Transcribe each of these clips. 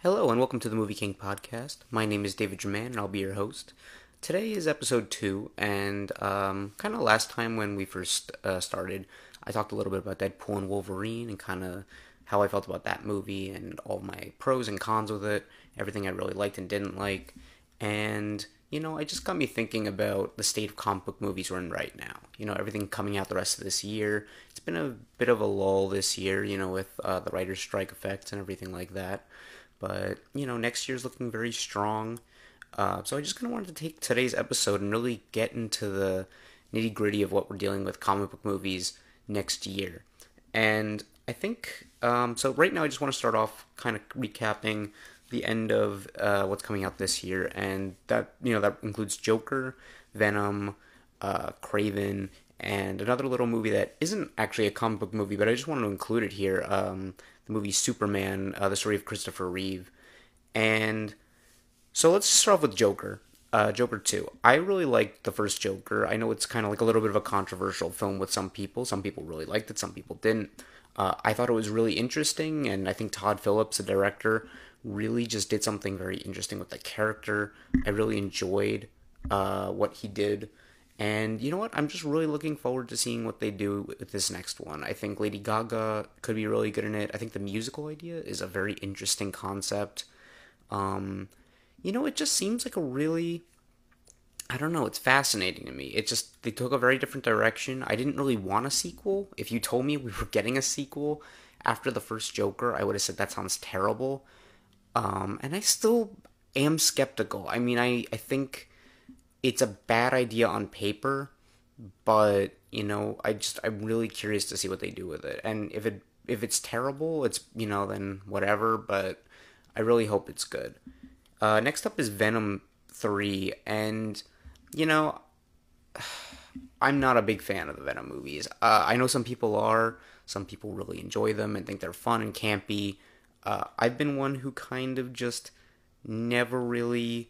Hello and welcome to the MovieKing Podcast. My name is David Jurmann and I'll be your host. Today is episode 2, and kind of last time when we first started, I talked a little bit about Deadpool and Wolverine and kind of how I felt about that movie and all my pros and cons with it, everything I really liked and didn't like, and it just got me thinking about the state of comic book movies we're in right now. Everything coming out the rest of this year. It's been a bit of a lull this year, with the writer's strike effects and everything like that. But, next year's looking very strong. So I just kind of wanted to take today's episode and really get into the nitty gritty of what we're dealing with comic book movies next year. And I think, so right now I just want to start off kind of recapping the end of what's coming out this year. And that includes Joker, Venom, Craven, and another little movie that isn't actually a comic book movie, but I just wanted to include it here. The movie Superman, the story of Christopher Reeve. And so let's start off with Joker. Joker 2. I really liked the first Joker. I know it's kind of like a little bit of a controversial film with some people. Some people really liked it, some people didn't. I thought it was really interesting, and I think Todd Phillips, the director, really just did something very interesting with the character. I really enjoyed what he did. And you know what? I'm just really looking forward to seeing what they do with this next one. I think Lady Gaga could be really good in it. I think the musical idea is a very interesting concept. It just seems like a really, I don't know, it's fascinating to me. They took a very different direction. I didn't really want a sequel. If you told me we were getting a sequel after the first Joker, I would have said that sounds terrible. And I still am skeptical. I mean, I think it's a bad idea on paper, but I'm really curious to see what they do with it. And if it's terrible, it's then whatever. But I really hope it's good. Next up is Venom 3, and I'm not a big fan of the Venom movies. I know some people are. Some people really enjoy them and think they're fun and campy. I've been one who kind of just never really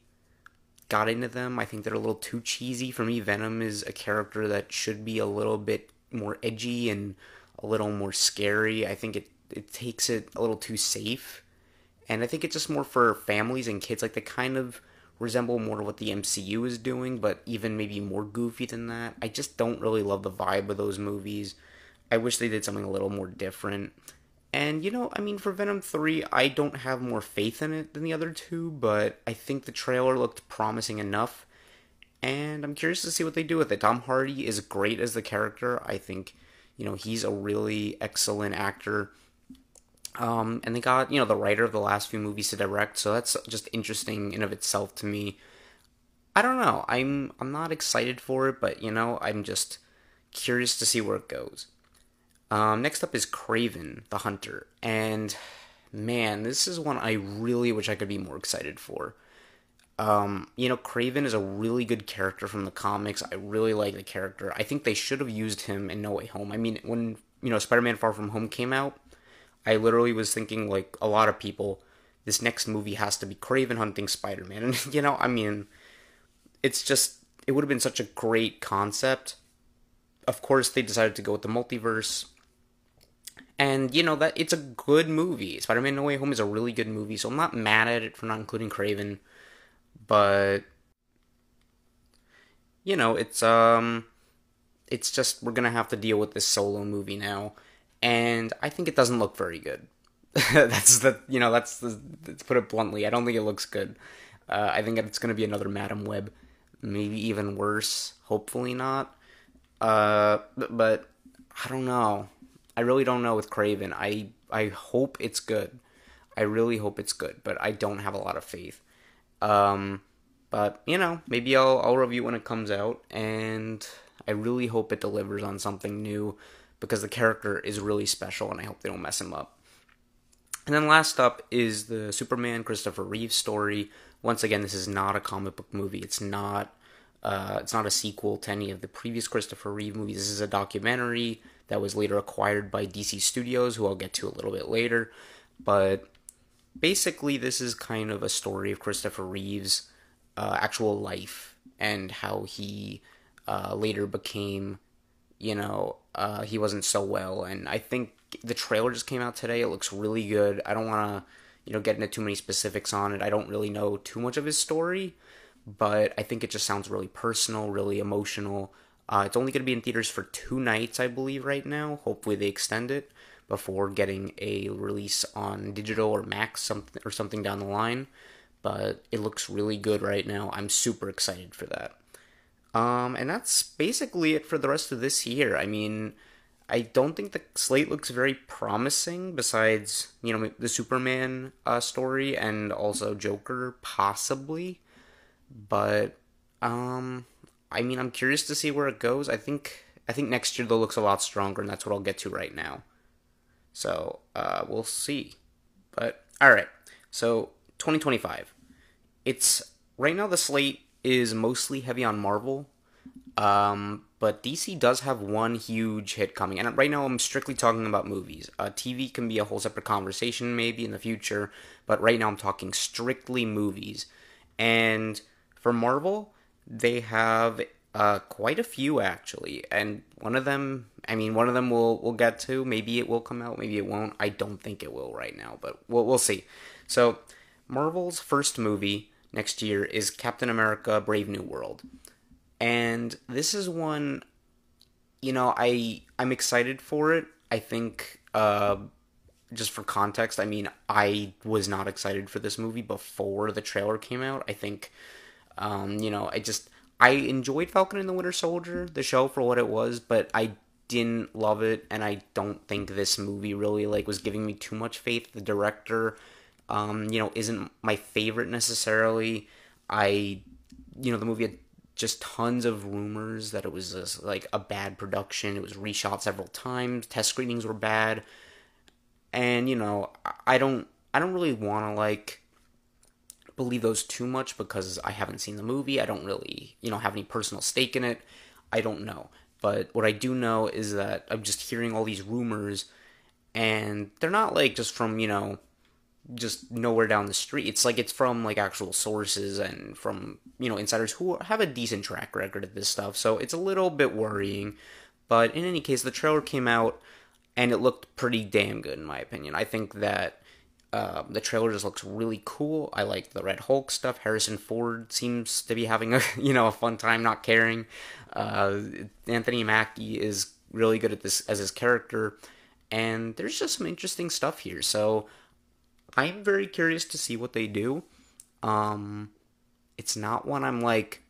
got into them. I think they're a little too cheesy. For me, Venom is a character that should be a little bit more edgy and a little more scary. I think it takes it a little too safe. And I think it's just more for families and kids. Like, they kind of resemble more what the MCU is doing, but even maybe more goofy than that. I just don't really love the vibe of those movies. I wish they did something a little more different. And, for Venom 3, I don't have more faith in it than the other two, but I think the trailer looked promising enough, and I'm curious to see what they do with it. Tom Hardy is great as the character. I think, he's a really excellent actor. And they got, the writer of the last few movies to direct, so that's just interesting in of itself to me. I don't know. I'm not excited for it, but, I'm just curious to see where it goes. Next up is Craven the Hunter, and man, this is one I really wish I could be more excited for. Craven is a really good character from the comics. I really like the character. I think they should have used him in No Way Home. I mean, when, Spider-Man Far From Home came out, I literally was thinking, like a lot of people, this next movie has to be Craven hunting Spider-Man. And, it would have been such a great concept. Of course, they decided to go with the multiverse. And, that it's a good movie. Spider-Man No Way Home is a really good movie, so I'm not mad at it for not including Craven. But, it's just, we're gonna have to deal with this solo movie now. And I think it doesn't look very good. To put it bluntly, I don't think it looks good. I think it's gonna be another Madam Web. Maybe even worse. Hopefully not. But I don't know. I really don't know with Craven. I hope it's good. I really hope it's good, but I don't have a lot of faith. But maybe I'll review when it comes out, and I really hope it delivers on something new because the character is really special, and I hope they don't mess him up. And then last up is the Superman Christopher Reeve story. Once again, this is not a comic book movie. It's not a sequel to any of the previous Christopher Reeve movies. This is a documentary that was later acquired by DC Studios, who I'll get to a little bit later. But basically, this is kind of a story of Christopher Reeve's actual life and how he later became, he wasn't so well. And I think the trailer just came out today. It looks really good. I don't want to get into too many specifics on it. I don't really know too much of his story, but I think it just sounds really personal, really emotional. It's only going to be in theaters for 2 nights, I believe, right now. Hopefully they extend it before getting a release on digital or Max something down the line. But it looks really good right now. I'm super excited for that. And that's basically it for the rest of this year. I mean, I don't think the slate looks very promising besides, the Superman story and also Joker, possibly. But, I mean, I'm curious to see where it goes. I think next year though looks a lot stronger, and that's what I'll get to right now. So, we'll see. But, alright. So, 2025. It's right now the slate is mostly heavy on Marvel. But DC does have one huge hit coming, and right now I'm strictly talking about movies. TV can be a whole separate conversation maybe in the future, but right now I'm talking strictly movies. And for Marvel, they have quite a few actually, and one of them we'll get to. Maybe it will come out, maybe it won't. I don't think it will right now, but we'll see. So, Marvel's first movie next year is Captain America: Brave New World. And this is one, I'm excited for it. I think, just for context, I mean, I was not excited for this movie before the trailer came out. I think, I enjoyed Falcon and the Winter Soldier, the show, for what it was, but I didn't love it, and I don't think this movie really, was giving me too much faith. The director, isn't my favorite necessarily. The movie had just tons of rumors that it was just, a bad production. It was reshot several times. Test screenings were bad. And, I don't really want to, believe those too much because I haven't seen the movie. I don't really, have any personal stake in it. I don't know. But what I do know is that I'm just hearing all these rumors, and they're not, just from, just nowhere down the street. It's from actual sources and from insiders who have a decent track record of this stuff. So it's a little bit worrying, but in any case, the trailer came out and it looked pretty damn good in my opinion. I think that the trailer just looks really cool. I like the Red Hulk stuff. Harrison Ford seems to be having a a fun time not caring. Anthony Mackie is really good at this as his character, and there's just some interesting stuff here. So I'm very curious to see what they do. It's not one I'm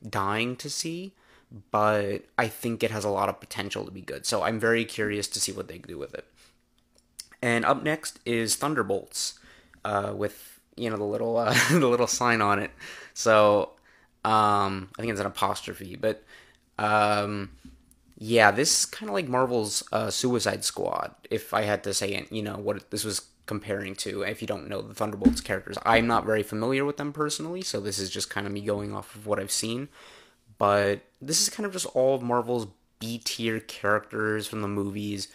dying to see, but I think it has a lot of potential to be good. So I'm very curious to see what they do with it. And up next is Thunderbolts, with the little the little sign on it. So I think it's an apostrophe, but yeah, this is kind of like Marvel's Suicide Squad. If I had to say it, what this was comparing to. If you don't know the Thunderbolts characters, I'm not very familiar with them personally, so this is just kind of me going off of what I've seen. But this is kind of just all of Marvel's B-tier characters from the movies.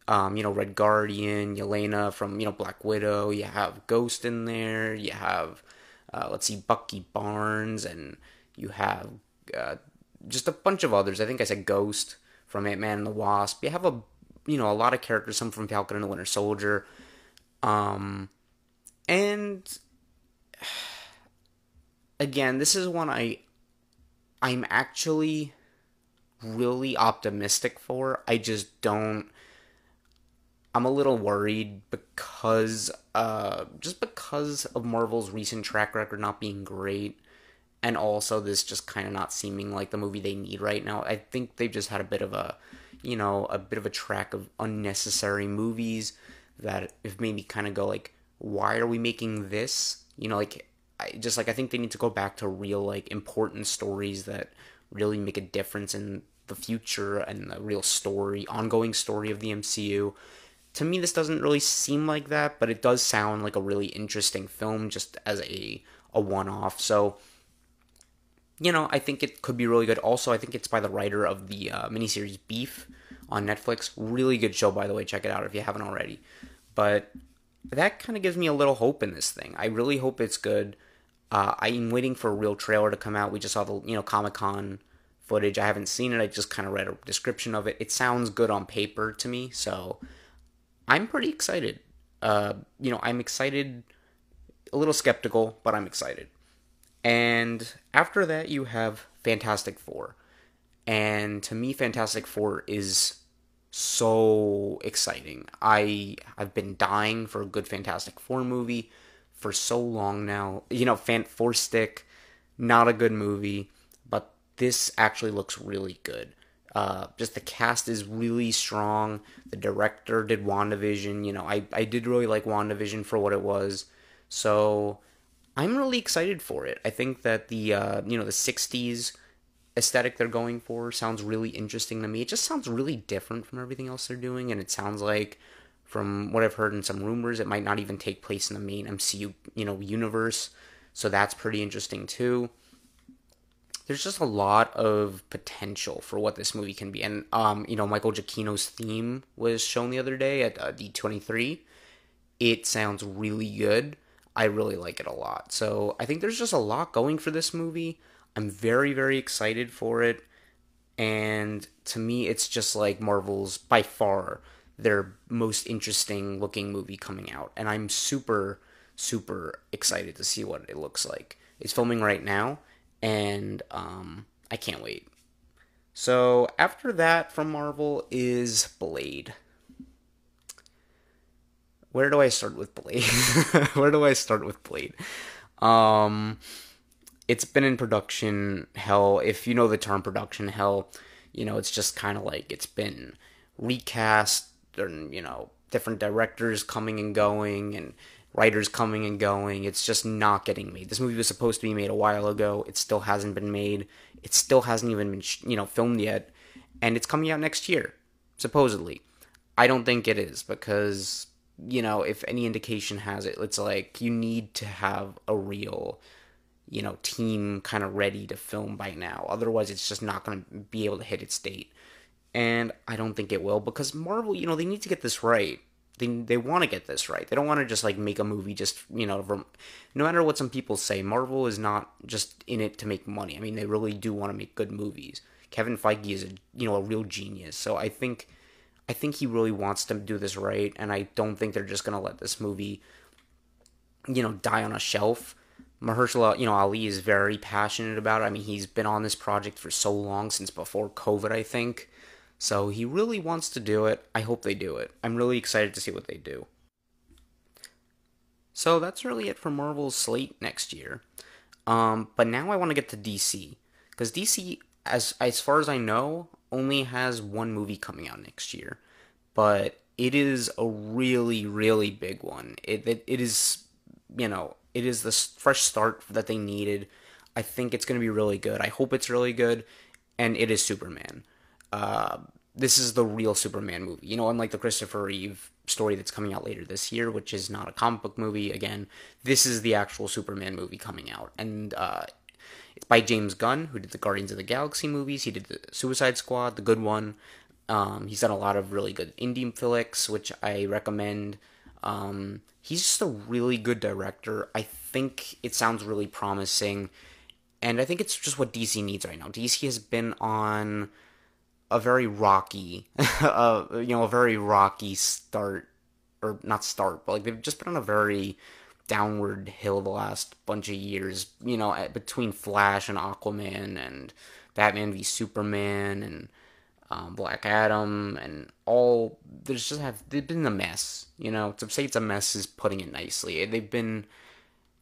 Red Guardian, Yelena from, Black Widow. You have Ghost in there. You have, Bucky Barnes, and you have just a bunch of others. I think I said Ghost from Ant-Man and the Wasp. You have a lot of characters, some from Falcon and the Winter Soldier. And again, this is one I'm actually really optimistic for. I'm a little worried because of Marvel's recent track record not being great, and also this just kind of not seeming like the movie they need right now. I think they've just had a bit of a track of unnecessary movies that have made me kind of go why are we making this? I think they need to go back to real important stories that really make a difference in the future and the real ongoing story of the MCU. To me, this doesn't really seem like that, but it does sound like a really interesting film just as a one-off. So, I think it could be really good. Also, I think it's by the writer of the miniseries Beef on Netflix. Really good show, by the way. Check it out if you haven't already. But that kind of gives me a little hope in this thing. I really hope it's good. I'm waiting for a real trailer to come out. We just saw the Comic-Con footage. I haven't seen it. I just kind of read a description of it. It sounds good on paper to me, so I'm pretty excited. I'm excited a little skeptical, but I'm excited. And after that, you have Fantastic Four. And to me, Fantastic Four is so exciting. I've been dying for a good Fantastic Four movie for so long now. Four Stick, not a good movie, but this actually looks really good. Just the cast is really strong. The director did WandaVision. I did really like WandaVision for what it was. So I'm really excited for it. I think that the 60s aesthetic they're going for sounds really interesting to me. It just sounds really different from everything else they're doing, and it sounds like, from what I've heard in some rumors, it might not even take place in the main MCU, universe. So that's pretty interesting too. There's just a lot of potential for what this movie can be, and Michael Giacchino's theme was shown the other day at D23. It sounds really good. I really like it a lot. So I think there's just a lot going for this movie. I'm very, very excited for it. And to me, it's just like Marvel's, by far, their most interesting looking movie coming out. And I'm super, super excited to see what it looks like. It's filming right now, and I can't wait. So after that from Marvel is Blade. Where do I start with Blade? Where do I start with Blade? Um, it's been in production hell. If you know the term production hell, it's just kind of like it's been recast, and different directors coming and going, and writers coming and going. It's just not getting made. This movie was supposed to be made a while ago. It still hasn't been made. It still hasn't even been filmed yet, and it's coming out next year, supposedly. I don't think it is, because if any indication has it, it's like you need to have a real team kind of ready to film by now. Otherwise, it's just not going to be able to hit its date. And I don't think it will, because Marvel, they need to get this right. They want to get this right. They don't want to just like make a movie just, no matter what some people say, Marvel is not just in it to make money. I mean, they really do want to make good movies. Kevin Feige is a real genius. So I think he really wants to do this right, and I don't think they're just going to let this movie, die on a shelf. Mahershala, Ali is very passionate about it. I mean, he's been on this project for so long, since before COVID, I think. So he really wants to do it. I hope they do it. I'm really excited to see what they do. So that's really it for Marvel's slate next year. But now I want to get to DC, because DC, as far as I know, only has one movie coming out next year, but it is a really, really big one. It is, it is the fresh start that they needed. I think it's going to be really good. I hope it's really good, and it is Superman. This is the real Superman movie. Unlike the Christopher Reeve story that's coming out later this year, which is not a comic book movie. Again, this is the actual Superman movie coming out, and it's by James Gunn, who did the Guardians of the Galaxy movies. He did the Suicide Squad, the good one. He's done a lot of really good indie flicks, which I recommend. He's just a really good director. I think it sounds really promising, and I think it's just what DC needs right now. DC has been on a very rocky, a very rocky start, or not start, but like they've just been on a very downward hill the last bunch of years, between Flash and Aquaman and Batman v Superman and Black Adam and all. They've been a mess. To say it's a mess is putting it nicely. They've been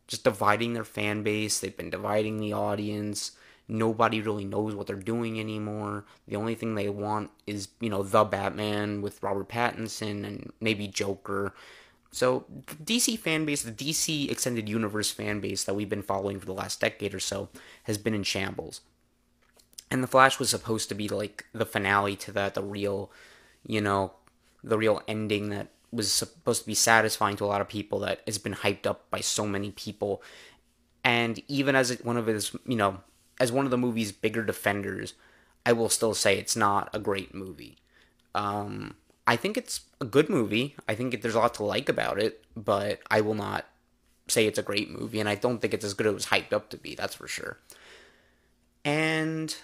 just dividing their fan base. They've been dividing the audience. Nobody really knows what they're doing anymore. The only thing they want is, the Batman with Robert Pattinson and maybe Joker. So the DC fan base, the DC Extended Universe fan base that we've been following for the last decade or so, has been in shambles. And The Flash was supposed to be like the finale to that, the real ending that was supposed to be satisfying to a lot of people, that has been hyped up by so many people. And even as one of the movie's bigger defenders, I will still say it's not a great movie. I think it's a good movie. I think there's a lot to like about it, but I will not say it's a great movie, and I don't think it's as good as it was hyped up to be, that's for sure. And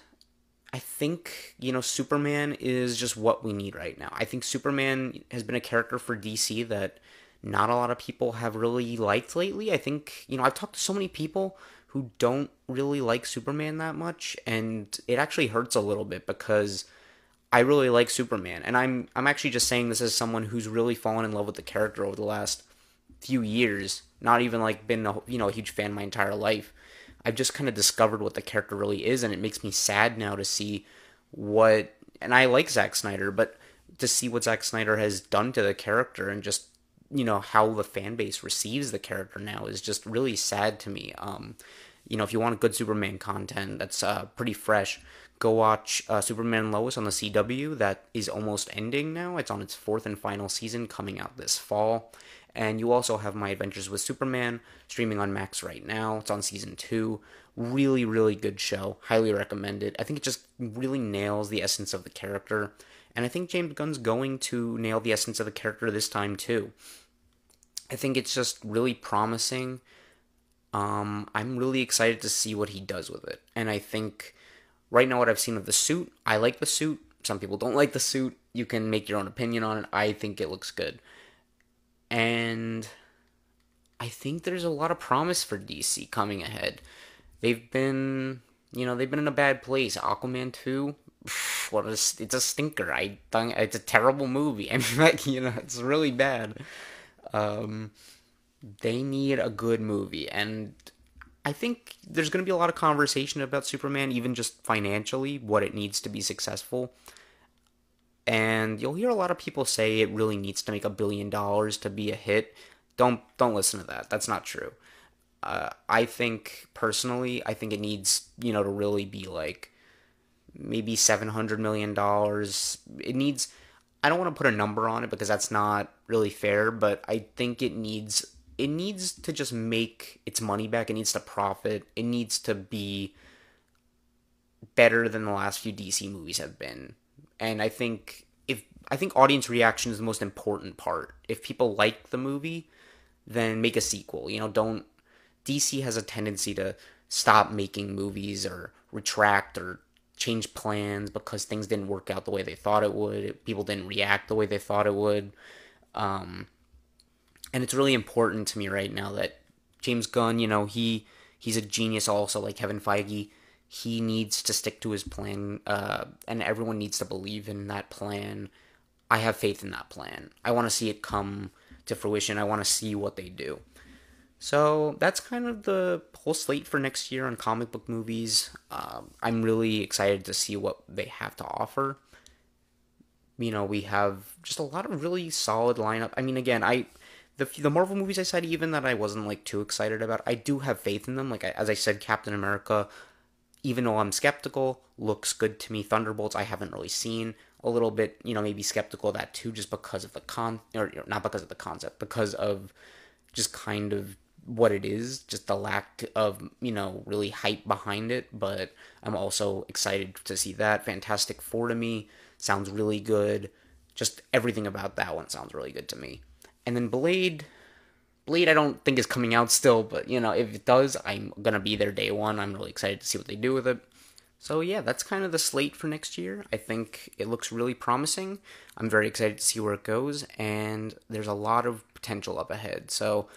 I think, Superman is just what we need right now. I think Superman has been a character for DC that not a lot of people have really liked lately. I think, I've talked to so many people who don't really like Superman that much, and it actually hurts a little bit because I really like Superman, and I'm actually just saying this as someone who's really fallen in love with the character over the last few years. Not even like been a huge fan my entire life. I've just kind of discovered what the character really is, and it makes me sad now to see what. And I like Zack Snyder, but to see what Zack Snyder has done to the character and just how the fan base receives the character now is just really sad to me. If you want good Superman content that's pretty fresh, go watch Superman and Lois on the CW. That is almost ending now. It's on its fourth and final season coming out this fall. And you also have My Adventures with Superman streaming on Max right now. It's on season 2. Really, really good show. Highly recommend it. I think it just really nails the essence of the character. And I think James Gunn's going to nail the essence of the character this time too. I think it's just really promising. I'm really excited to see what he does with it. And I think right now what I've seen of the suit, I like the suit. Some people don't like the suit. You can make your own opinion on it. I think it looks good. And I think there's a lot of promise for DC coming ahead. They've been in a bad place. Aquaman 2, it's a stinker. I think it's a terrible movie. I mean, it's really bad. They need a good movie, and I think there's going to be a lot of conversation about Superman, even just financially, what it needs to be successful. And you'll hear a lot of people say it really needs to make $1 billion to be a hit. Don't listen to that. That's not true. I think personally, it needs to really be like maybe $700 million. It needs. I don't want to put a number on it because that's not really fair, but I think it needs to just make its money back. It needs to profit. It needs to be better than the last few DC movies have been. And I think audience reaction is the most important part. If people like the movie, then make a sequel. DC has a tendency to stop making movies or retract or change plans because things didn't work out the way they thought it would. People didn't react the way they thought it would. And it's really important to me right now that James Gunn, he's a genius also, like Kevin Feige. He needs to stick to his plan, and everyone needs to believe in that plan. I have faith in that plan. I want to see it come to fruition. I want to see what they do. So that's kind of the whole slate for next year on comic book movies. I'm really excited to see what they have to offer. We have just a lot of really solid lineup. I mean, again, the Marvel movies I said, even that I wasn't like too excited about, I do have faith in them. Like as I said, Captain America, even though I'm skeptical, looks good to me. Thunderbolts I haven't really seen. A little bit, maybe skeptical of that too, just because of not because of the concept, because of just kind of what it is, just the lack of, really hype behind it. But I'm also excited to see that. Fantastic Four to me sounds really good. Just everything about that one sounds really good to me. And then Blade I don't think is coming out still, but if it does, I'm gonna be there day one. I'm really excited to see what they do with it. So yeah, that's kind of the slate for next year. I think it looks really promising. I'm very excited to see where it goes, and there's a lot of potential up ahead. So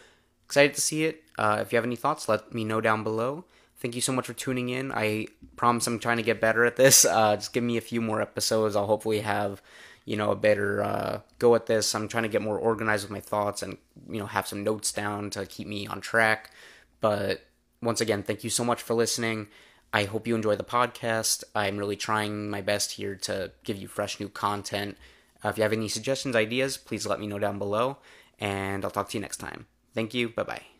excited to see it. If you have any thoughts, let me know down below. Thank you so much for tuning in. I promise I'm trying to get better at this. Just give me a few more episodes. I'll hopefully have a better go at this. I'm trying to get more organized with my thoughts and have some notes down to keep me on track. But once again, thank you so much for listening. I hope you enjoy the podcast. I'm really trying my best here to give you fresh new content. If you have any suggestions, ideas, please let me know down below, and I'll talk to you next time. Thank you. Bye-bye.